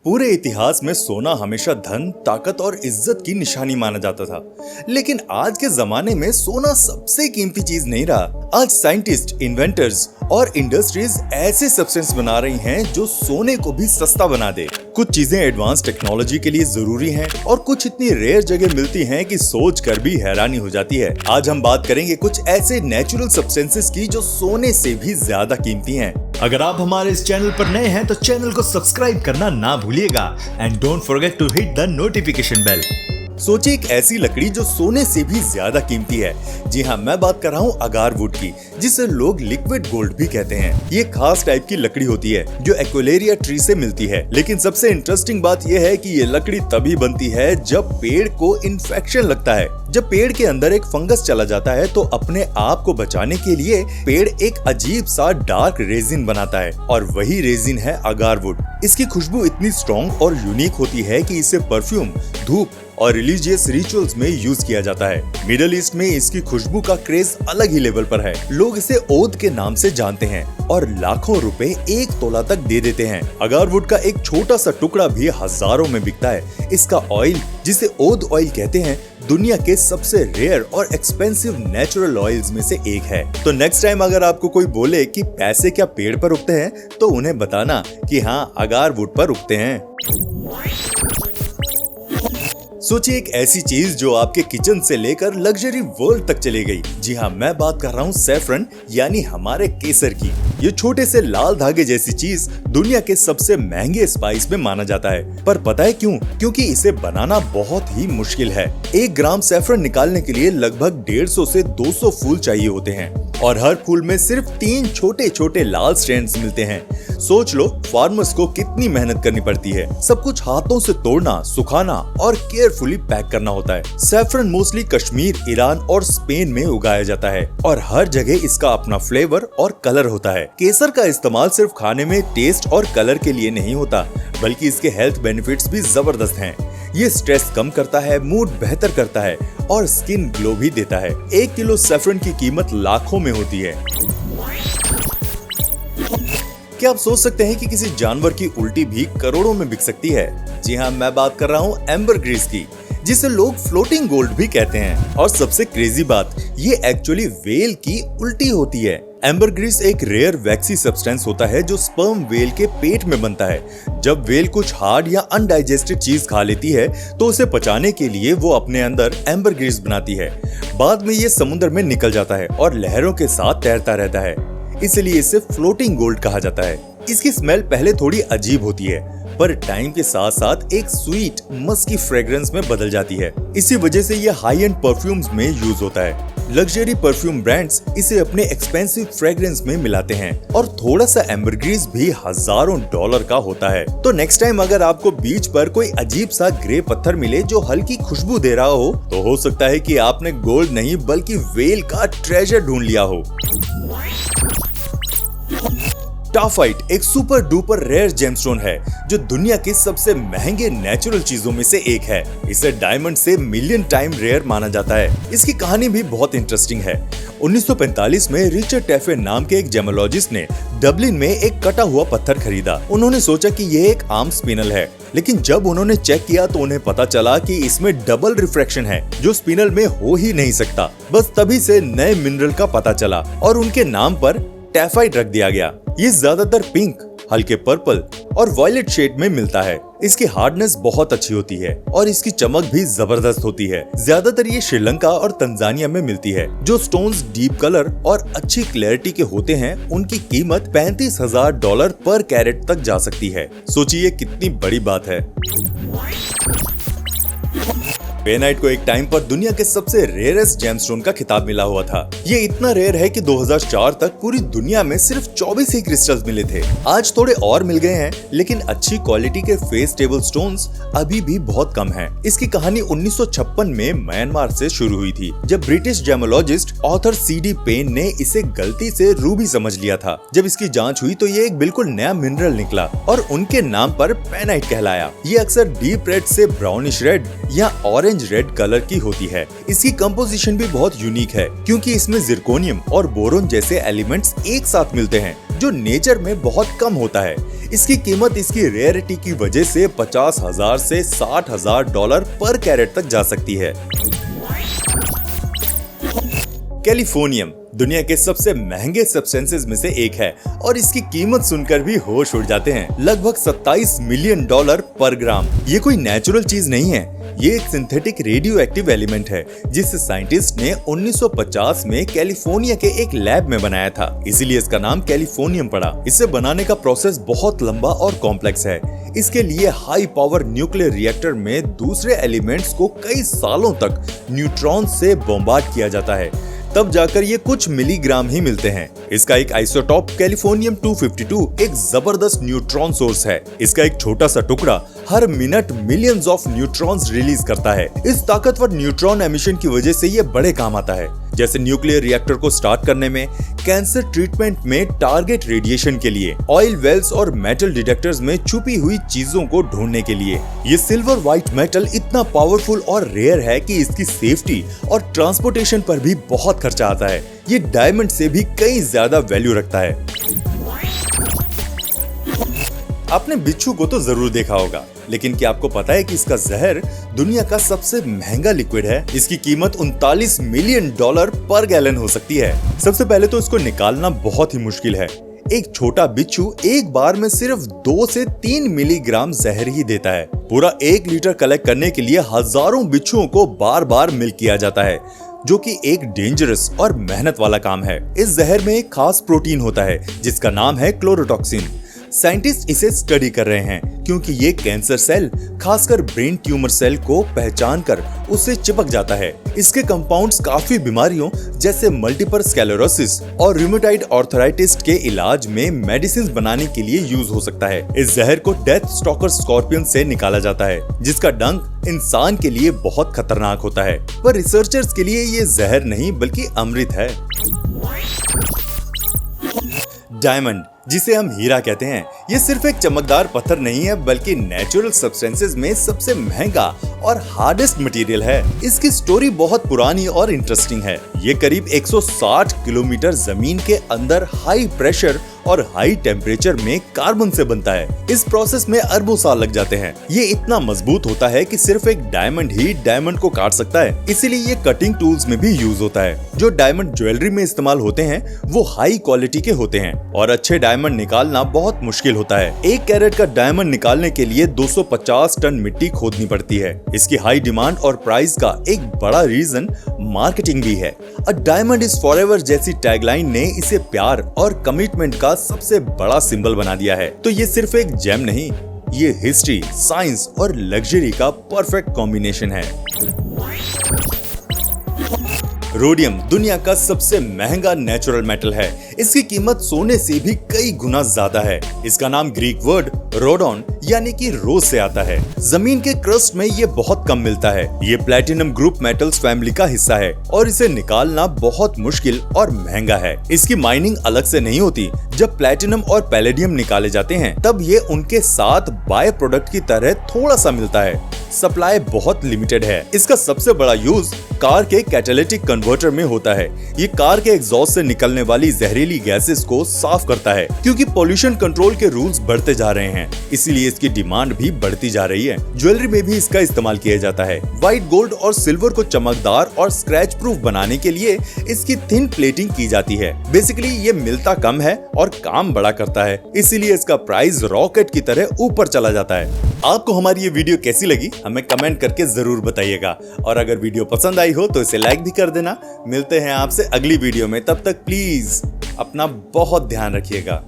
पूरे इतिहास में सोना हमेशा धन, ताकत और इज्जत की निशानी माना जाता था। लेकिन आज के जमाने में सोना सबसे कीमती चीज नहीं रहा। आज साइंटिस्ट, इन्वेंटर्स और इंडस्ट्रीज ऐसे सब्सटेंस बना रही हैं जो सोने को भी सस्ता बना दे। कुछ चीजें एडवांस टेक्नोलॉजी के लिए जरूरी हैं और कुछ इतनी रेयर जगह मिलती हैं कि सोच कर भी हैरानी हो जाती है। आज हम बात करेंगे कुछ ऐसे नेचुरल सब्सटेंसेस की जो सोने से भी ज्यादा कीमती हैं। अगर आप हमारे इस चैनल पर नए हैं तो चैनल को सब्सक्राइब करना ना भूलिएगा and don't forget to hit the notification bell. सोचिए एक ऐसी लकड़ी जो सोने से भी ज्यादा कीमती है। जी हाँ, मैं बात कर रहा हूँ अगार वुड की, जिसे लोग लिक्विड गोल्ड भी कहते हैं। ये खास टाइप की लकड़ी होती है जो एक्वेलेरिया ट्री से मिलती है। लेकिन सबसे इंटरेस्टिंग बात यह है कि ये लकड़ी तभी बनती है जब पेड़ को इन्फेक्शन लगता है। जब पेड़ के अंदर एक फंगस चला जाता है तो अपने आप को बचाने के लिए पेड़ एक अजीब सा डार्क रेजिन बनाता है और वही रेजिन है अगार वुड। इसकी खुशबू इतनी स्ट्रॉन्ग और यूनिक होती है कि इसे परफ्यूम, धूप और रिलीजियस रिचुअल्स में यूज किया जाता है। मिडिल ईस्ट में इसकी खुशबू का क्रेज अलग ही लेवल पर है। लोग इसे ओद के नाम से जानते हैं और लाखों रुपए एक तोला तक दे देते हैं। अगार वुड का एक छोटा सा टुकड़ा भी हजारों में बिकता है। इसका ऑयल, जिसे ओद ऑयल कहते हैं, दुनिया के सबसे रेयर और एक्सपेंसिव नेचुरल ऑयल्स में से एक है। तो नेक्स्ट टाइम अगर आपको कोई बोले कि पैसे क्या पेड़ पर उगते हैं, तो उन्हें बताना कि हाँ, अगार वुड पर उगते हैं। सोचिए एक ऐसी चीज जो आपके किचन से लेकर लग्जरी वर्ल्ड तक चली गई। जी हाँ, मैं बात कर रहा हूँ सैफरन, यानी हमारे केसर की। ये छोटे से लाल धागे जैसी चीज दुनिया के सबसे महंगे स्पाइस में माना जाता है। पर पता है क्यों? क्योंकि इसे बनाना बहुत ही मुश्किल है। 1 ग्राम सैफरन निकालने के लिए लगभग 150 से 200 फूल चाहिए होते हैं और हर फूल में सिर्फ 3 छोटे छोटे लाल स्ट्रैंड्स मिलते हैं। सोच लो फार्मर्स को कितनी मेहनत करनी पड़ती है। सब कुछ हाथों से तोड़ना, सुखाना और केयरफुली पैक करना होता है। सैफरन मोस्टली कश्मीर, ईरान और स्पेन में उगाया जाता है और हर जगह इसका अपना फ्लेवर और कलर होता है। केसर का इस्तेमाल सिर्फ खाने में टेस्ट और कलर के लिए नहीं होता, बल्कि इसके हेल्थ बेनिफिट्स भी जबरदस्त हैं। ये स्ट्रेस कम करता है, मूड बेहतर करता है और स्किन ग्लो भी देता है। 1 किलो सैफरन की कीमत लाखों में होती है। क्या आप सोच सकते हैं कि किसी जानवर की उल्टी भी करोड़ों में बिक सकती है? जी हाँ, मैं बात कर रहा हूँ एम्बरग्रीस की, जिसे लोग फ्लोटिंग गोल्ड भी कहते हैं। और सबसे क्रेजी बात, ये एक्चुअली व्हेल की उल्टी होती है। एम्बरग्रीस एक रेयर वैक्सी सब्सटेंस होता है जो स्पर्म व्हेल के पेट में बनता है। जब व्हेल कुछ हार्ड या अनडाइजेस्टेड चीज खा लेती है तो उसे पचाने के लिए वो अपने अंदर एम्बरग्रीस बनाती है। बाद में ये समुद्र में निकल जाता है और लहरों के साथ तैरता रहता है, इसलिए इसे फ्लोटिंग गोल्ड कहा जाता है। इसकी स्मेल पहले थोड़ी अजीब होती है, पर टाइम के साथ साथ एक स्वीट मस्की फ्रेग्रेंस में बदल जाती है। इसी वजह से ये हाई एंड परफ्यूम्स में यूज होता है। लग्जरी परफ्यूम ब्रांड्स इसे अपने एक्सपेंसिव फ्रेग्रेंस में मिलाते हैं और थोड़ा सा एम्बरग्रीस भी हजारों डॉलर का होता है। तो नेक्स्ट टाइम अगर आपको बीच पर कोई अजीब सा ग्रे पत्थर मिले जो हल्की खुशबू दे रहा हो, तो हो सकता है कि आपने गोल्ड नहीं बल्कि व्हेल का ट्रेजर ढूंढ लिया हो। टाफाइट एक सुपर डुपर रेयर जेमस्टोन है जो दुनिया के सबसे महंगे नेचुरल चीजों में से एक है। इसे डायमंड से मिलियन टाइम रेयर माना जाता है। इसकी कहानी भी बहुत इंटरेस्टिंग है। 1945 में रिचर्ड टैफे नाम के एक जेमोलॉजिस्ट ने डबलिन में एक कटा हुआ पत्थर खरीदा। उन्होंने सोचा कि यह एक आम स्पिनल है, लेकिन जब उन्होंने चेक किया तो उन्हें पता चला कि इसमें डबल रिफ्रैक्शन है जो स्पिनल में हो ही नहीं सकता। बस तभी से नए मिनरल का पता चला और उनके नाम पर टैफाइट रख दिया गया। ये ज्यादातर पिंक, हल्के पर्पल और वॉयलेट शेड में मिलता है। इसकी हार्डनेस बहुत अच्छी होती है और इसकी चमक भी जबरदस्त होती है। ज्यादातर ये श्रीलंका और तंजानिया में मिलती है। जो स्टोन्स डीप कलर और अच्छी क्लैरिटी के होते हैं, उनकी कीमत $35,000 पर कैरेट तक जा सकती है। सोचिए कितनी बड़ी बात है। पेनाइट को एक टाइम पर दुनिया के सबसे रेयरेस्ट जेमस्टोन का खिताब मिला हुआ था। ये इतना रेयर है कि 2004 तक पूरी दुनिया में सिर्फ 24 ही क्रिस्टल्स मिले थे। आज थोड़े और मिल गए हैं, लेकिन अच्छी क्वालिटी के फेस टेबल स्टोन्स अभी भी बहुत कम हैं। इसकी कहानी 1956 में म्यांमार से शुरू हुई थी, जब British gemologist Arthur CD Pain ने इसे गलती से रूबी समझ लिया था। जब इसकी जांच हुई तो ये एक बिल्कुल नया मिनरल निकला और उनके नाम पर पेनाइट कहलाया। ये अक्सर डीप रेड से ब्राउनिश रेड या ऑरेंज रेड कलर की होती है। इसकी कंपोजिशन भी बहुत यूनिक है क्योंकि इसमें जिरकोनियम और बोरोन जैसे एलिमेंट्स एक साथ मिलते हैं। जो नेचर में बहुत कम होता है। इसकी कीमत इसकी रेयरिटी की वजह से 50,000 से $60,000 पर कैरेट तक जा सकती है। कैलिफोर्नियम दुनिया के सबसे महंगे सब्सटेंसेस में से एक है और इसकी कीमत सुनकर भी होश उड़ जाते हैं। लगभग $27 मिलियन पर ग्राम। ये कोई नेचुरल चीज नहीं है, ये एक सिंथेटिक रेडियो एक्टिव एलिमेंट है जिसे साइंटिस्ट ने 1950 में कैलिफोर्निया के एक लैब में बनाया था, इसीलिए इसका नाम कैलिफोर्नियम पड़ा। इसे बनाने का प्रोसेस बहुत लंबा और कॉम्प्लेक्स है। इसके लिए हाई पावर न्यूक्लियर रिएक्टर में दूसरे एलिमेंट्स को कई सालों तक न्यूट्रॉन से बॉम्बार्ड किया जाता है, तब जाकर ये कुछ मिलीग्राम ही मिलते हैं। इसका एक आइसोटॉप कैलिफोर्नियम 252 एक जबरदस्त न्यूट्रॉन सोर्स है। इसका एक छोटा सा टुकड़ा हर minute millions of neutrons release करता है। इस ताकतवर न्यूट्रॉन एमिशन की वजह से ये बड़े काम आता है, जैसे न्यूक्लियर रिएक्टर को स्टार्ट करने में, कैंसर ट्रीटमेंट में टारगेट रेडिएशन के लिए, ऑयल वेल्स और मेटल डिटेक्टर्स में छुपी हुई चीजों को ढूंढने के लिए। ये सिल्वर व्हाइट मेटल इतना पावरफुल और रेयर है कि इसकी सेफ्टी और ट्रांसपोर्टेशन पर भी बहुत खर्चा आता है। ये डायमंड से भी कई ज्यादा वैल्यू रखता है। आपने बिच्छू को तो जरूर देखा होगा, लेकिन क्या आपको पता है कि इसका जहर दुनिया का सबसे महंगा लिक्विड है? इसकी कीमत $39 मिलियन पर गैलन हो सकती है। सबसे पहले तो इसको निकालना बहुत ही मुश्किल है। एक छोटा बिच्छू एक बार में सिर्फ 2 से 3 मिलीग्राम जहर ही देता है। पूरा 1 लीटर कलेक्ट करने के लिए हजारों बिच्छुओं को बार बार मिल्क किया जाता है, जो कि एक डेंजरस और मेहनत वाला काम है। इस जहर में एक खास प्रोटीन होता है जिसका नाम है क्लोरोटॉक्सिन। साइंटिस्ट इसे स्टडी कर रहे हैं क्योंकि ये कैंसर सेल, खासकर ब्रेन ट्यूमर सेल को पहचान कर उससे चिपक जाता है। इसके कंपाउंड्स काफी बीमारियों जैसे मल्टीपल स्क्लेरोसिस और रूमेटॉइड आर्थराइटिस के इलाज में मेडिसिन बनाने के लिए यूज हो सकता है। इस जहर को डेथ स्टॉकर स्कॉर्पियन से निकाला जाता है, जिसका डंक इंसान के लिए बहुत खतरनाक होता है, पर रिसर्चर्स के लिए ये जहर नहीं बल्कि अमृत है। डायमंड, जिसे हम हीरा कहते हैं, ये सिर्फ एक चमकदार पत्थर नहीं है बल्कि नेचुरल सब्सटेंसेस में सबसे महंगा और हार्डेस्ट मटेरियल है। इसकी स्टोरी बहुत पुरानी और इंटरेस्टिंग है। ये करीब 160 किलोमीटर जमीन के अंदर हाई प्रेशर और हाई टेम्परेचर में कार्बन से बनता है। इस प्रोसेस में अरबों साल लग जाते हैं। ये इतना मजबूत होता है कि सिर्फ एक डायमंड ही डायमंड को काट सकता है, इसीलिए ये कटिंग टूल्स में भी यूज होता है। जो डायमंड ज्वेलरी में इस्तेमाल होते हैं वो हाई क्वालिटी के होते हैं और अच्छे डायमंड निकालना बहुत मुश्किल होता है। 1 कैरेट का डायमंड निकालने के लिए 250 टन मिट्टी खोदनी पड़ती है। इसकी हाई डिमांड और प्राइस का एक बड़ा रीजन मार्केटिंग भी है। अ डायमंड इज फॉरएवर जैसी टैगलाइन ने इसे प्यार और कमिटमेंट का सबसे बड़ा सिंबल बना दिया है। तो ये सिर्फ एक जेम नहीं, ये हिस्ट्री, साइंस और लग्जरी का परफेक्ट कॉम्बिनेशन है। रोडियम दुनिया का सबसे महंगा नेचुरल मेटल है। इसकी कीमत सोने से भी कई गुना ज्यादा है। इसका नाम ग्रीक वर्ड रोडोन यानी कि रोज से आता है। जमीन के क्रस्ट में ये बहुत कम मिलता है। ये प्लैटिनम ग्रुप मेटल्स फैमिली का हिस्सा है और इसे निकालना बहुत मुश्किल और महंगा है। इसकी माइनिंग अलग से नहीं होती। जब प्लैटिनम और पैलेडियम निकाले जाते हैं तब ये उनके साथ बाय प्रोडक्ट की तरह थोड़ा सा मिलता है। सप्लाई बहुत लिमिटेड है। इसका सबसे बड़ा यूज कार के कैटालिटिक कन्वर्टर में होता है। ये कार के एग्जॉस्ट से निकलने वाली जहरीली गैसेस को साफ करता है। क्योंकि पोल्यूशन कंट्रोल के रूल्स बढ़ते जा रहे हैं, इसीलिए इसकी डिमांड भी बढ़ती जा रही है। ज्वेलरी में भी इसका इस्तेमाल किया जाता है। व्हाइट गोल्ड और सिल्वर को चमकदार और स्क्रैच प्रूफ बनाने के लिए इसकी थिन प्लेटिंग की जाती है। बेसिकली ये मिलता कम है और काम बड़ा करता है, इसीलिए इसका प्राइस रॉकेट की तरह ऊपर चला जाता है। आपको हमारी ये वीडियो कैसी लगी हमें कमेंट करके जरूर बताइएगा और अगर वीडियो पसंद आई हो तो इसे लाइक भी कर देना। मिलते हैं आपसे अगली वीडियो में, तब तक प्लीज अपना बहुत ध्यान रखिएगा।